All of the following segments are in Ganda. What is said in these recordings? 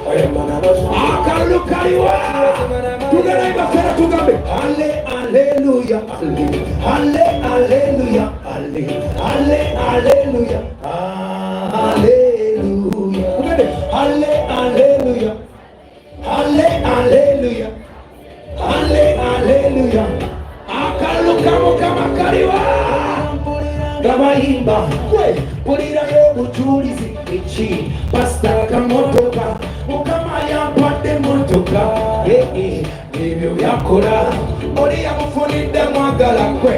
Akalulu kaliwa tugenda ibafera tugambe haleluya haleluya haleluya haleluya haleluya haleluya haleluya akalulu kama kaliwa gabayimba pulira y'obujulizi eki pasita kamotoka mukama yampadde motoka ebyo byakola oli yamufunidde mwagala kwe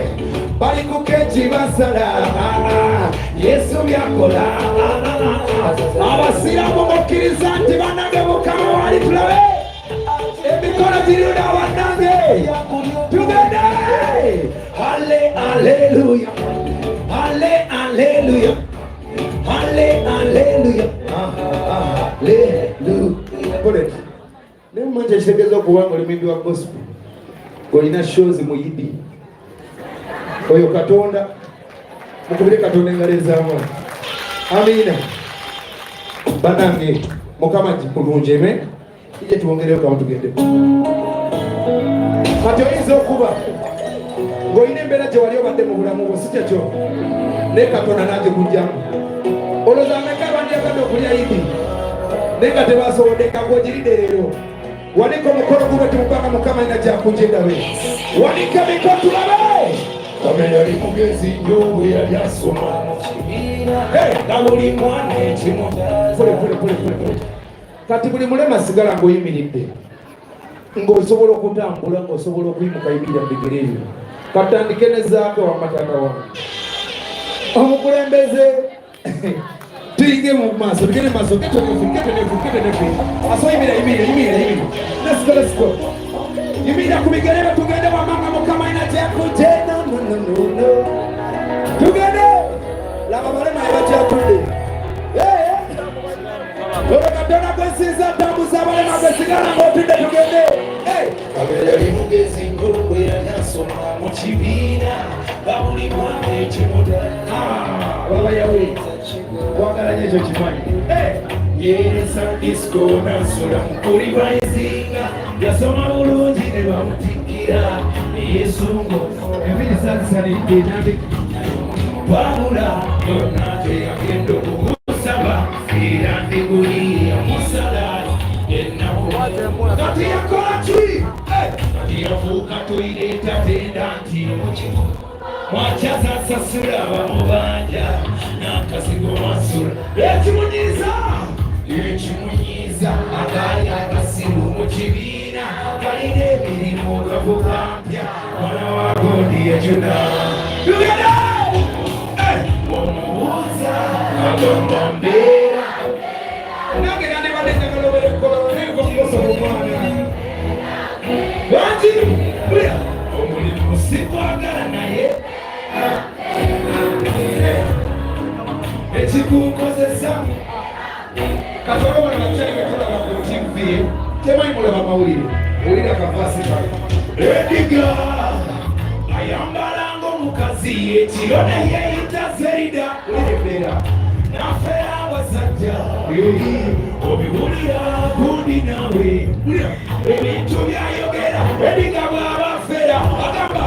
bali ku keji basala yesu byakola abasiramu mukkiriza nti bannange mukama wali tulabe emikono giriuda bannange tugende haleluya haleluya haleluya haleluya nemanje kitegeeza okuba nga olimimbi wa gospel ng'olina shows mu yidi oyo katonda mukubire katonda engalo ez'amaanyi amiina banange mukama mulungi eme ije tuwongereyo kama tugende kati oyinza okuba ng'olina embeera gye wali obadde mu bulamu bwo si kyekyo naye katonda nange kujjamu olowooza ameka bandyagadde okulya yidi naye nga tebasobodde kagwogiridde leero wanika omukolo gubwe timubanga mukama ina gyakujendabe wanika miko tulabe kame yali mugezi nnyo bwe yali asoma mu kibiina nga buli mwana ekimu pule kati buli mulema sigala ng'oyimiridde ng'osobola okutambula ng'osobola okuyimuka yimirira mu bigere ebyo katandike nezaako wamatanda wange omukulembeze tuyinge mu maaso tugende maaso ketonefu aso yimira let's go yimira ku bigere bye tugende wamanga mukama ina kyakuje no tugende laba balema ebakyatudde olokatona gwesiza tambuza balema gwesigala ng'otudde tugende kabera yali mugezi ngolwe yali asoma mu kibiina babuli mwana ekimuda baba yawe wagala nyo ekyo kimanyi yeresa disco nasula mukulibayizinga yasoma bulungi ne bamutikira neyesungo ebirisazisalidde wabula yonate yagenda okumusaba era ndiguli omusala kati yakola ki kati yafuuka toyireeta tenda nti mukimu mwakyaza sasula bamubanja n'akasigo masula ekimunyiza agaali akasiru mu kibiina kalina emirimu gavuga mpya mwana wa gondi yajuna tugenda omubuuza agamba mbeera nange nandibadde njagala oberekola negokosa omwana bangi omulimu sikwagala naye ekikukozesa katoloba nakyaigatolaba ku TV temanyi mulaba mawulire owulira akavaasi kale ediga ayambala ng'omukazi ekiro neyeyita Zerida ulirebeera nafera abasajja obiwulira gundi nawe ebintu byayogera ediga bw'abafera agamba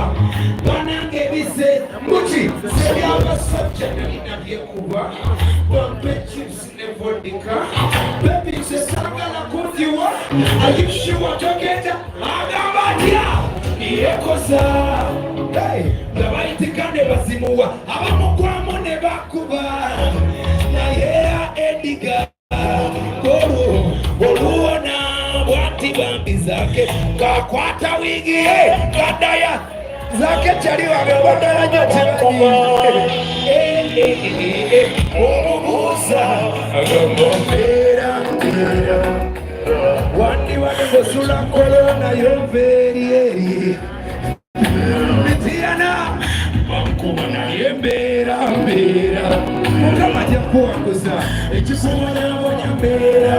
banange bise muki sebyabasajja nalina byekuba bampe chips ne vodka bebi sesagala kujiwa ayishiwa togeta agamba atya yekoza nga bayitikane bazimuwa abamugwamu ne bakuba nayera ediga koro oluwona bwati bambi zake kakwata wigi kadaya zake chali wabebodala nyotebaji omubuuza agambombera wandi wadegosula kolona yombeeri mitiyana bamukuba naye mbeera mukama jakuwaguza ekikubonabonya mbeera